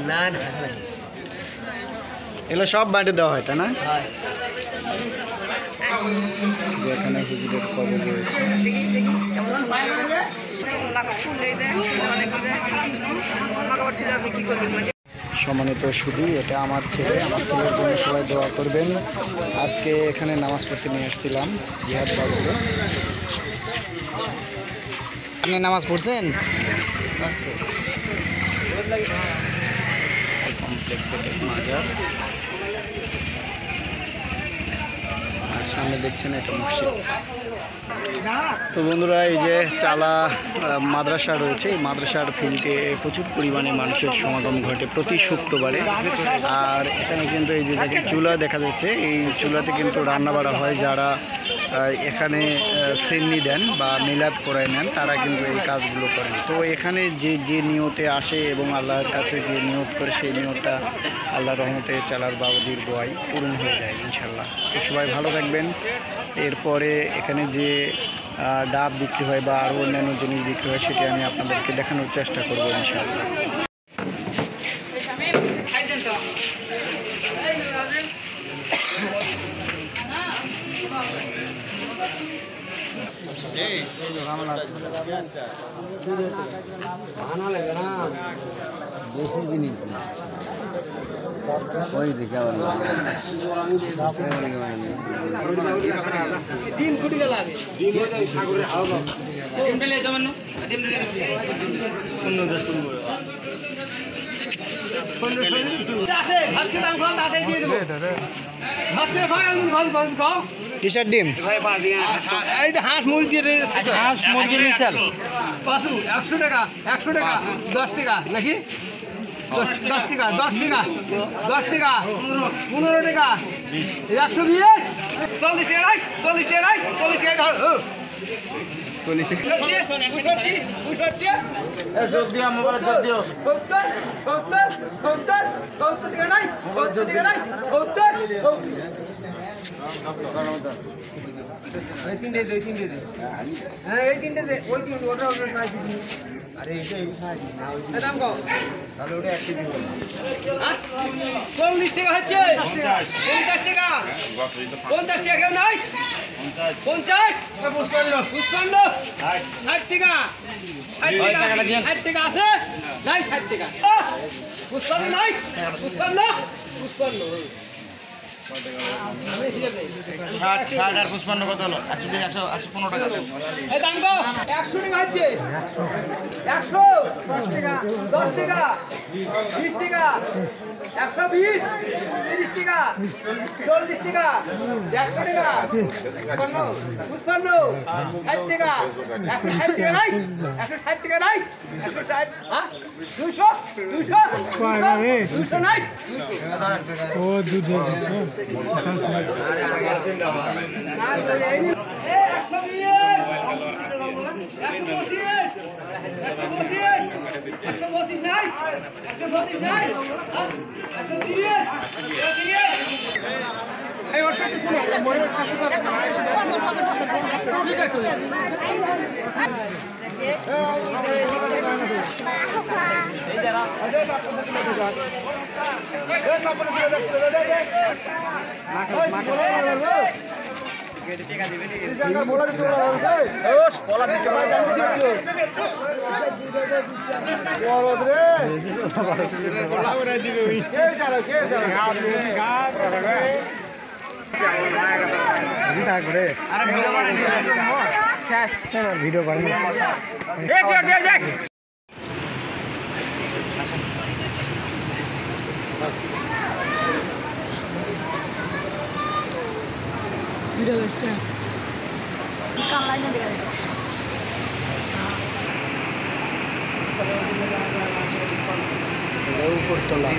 না না এগুলো সব বাড়ি দেওয়া হয় তাই না? যেখানে হুজুরের কবর রয়েছে। সম্মানিত শুধু এটা আমার ছেলে, আমার ছেলের জন্য সবাই দোয়া করবেন। আজকে এখানে নামাজ পড়তে নিয়ে এসেছিলাম জিহাদ বাবুরে। আপনি নামাজ পড়ছেন? কমপ্লেক্সের মাজার, আর সামনে দেখছেন এটা মসজিদ। তো বন্ধুরা, এই যে চালা মাদ্রাসা রয়েছে, এই মাদ্রাসার ফিল্ডে প্রচুর পরিমাণে মানুষের সমাগম ঘটে প্রতি শুক্রবারে। আর এখানে কিন্তু এই যে দেখেন চুলা দেখা যাচ্ছে, এই চুলাতে কিন্তু রান্না বাড়া হয়। যারা এখানে শ্রেণী দেন বা মিলাদ করায় নেন তারা কিন্তু এই কাজগুলো করেন। তো এখানে যে নিয়তে আসে এবং আল্লাহর কাছে যে নিয়ত করে সেই নিয়তটা আল্লাহর রহমতে চালার বাবুজির দোয়াই পূরণ হয়ে যায় ইনশাল্লাহ। তো সবাই ভালো থাকবেন। এরপরে এখানে যে ডাব বিক্রি হয় বা আরও অন্যান্য জিনিস বিক্রি হয় সেটি আমি আপনাদেরকে দেখানোর চেষ্টা করবো ইনশাআল্লাহ। বেশি জিনিস ওই দিকে ডিম ফুটি গেল আগে ডিম সাগরে হাওয়া ডিম ফেলে জমানো ডিম ফেলে কিসের ডিম? হাঁস মুরগির হাঁস মুরগির মিশাল পাঁচু 100 টাকা 100 টাকা 10 টাকা নাকি 10 টাকা 10 টাকা 10 টাকা 15 টাকা 120 40 টাকা নাই 40 টাকা নাই 40 টাকা ধর 40 টাকা যোগ দিয়া মোবাইলে যোগ দিও 70 টাকা নাই 70 টাকা নাই 70 এই তিনটে হ্যাঁ এই তিনটে দে ওই তিনটে ওটা নাই দিবি আরে এই দাম কও তাহলে ওটা 1 কেজি হবে হ্যাঁ 40 টাকা হচ্ছে 50 টাকা 50 টাকা কেউ নাই 50 55 60 টাকা 60 টাকা আছে নাই 60 টাকা 55 নাই 55 60 আর 55 কত হলো? 115 টাকা। এই দাম কও 100 টাকা হচ্ছে 100 10 টাকা 20 টাকা 120 30 টাকা 40 টাকা 100 টাকা 55 60 টাকা 160 টাকা নাই 160 টাকা নাই 160 হ্যাঁ 200 নাই ও দুধ ভিডিও করেন উপরতলা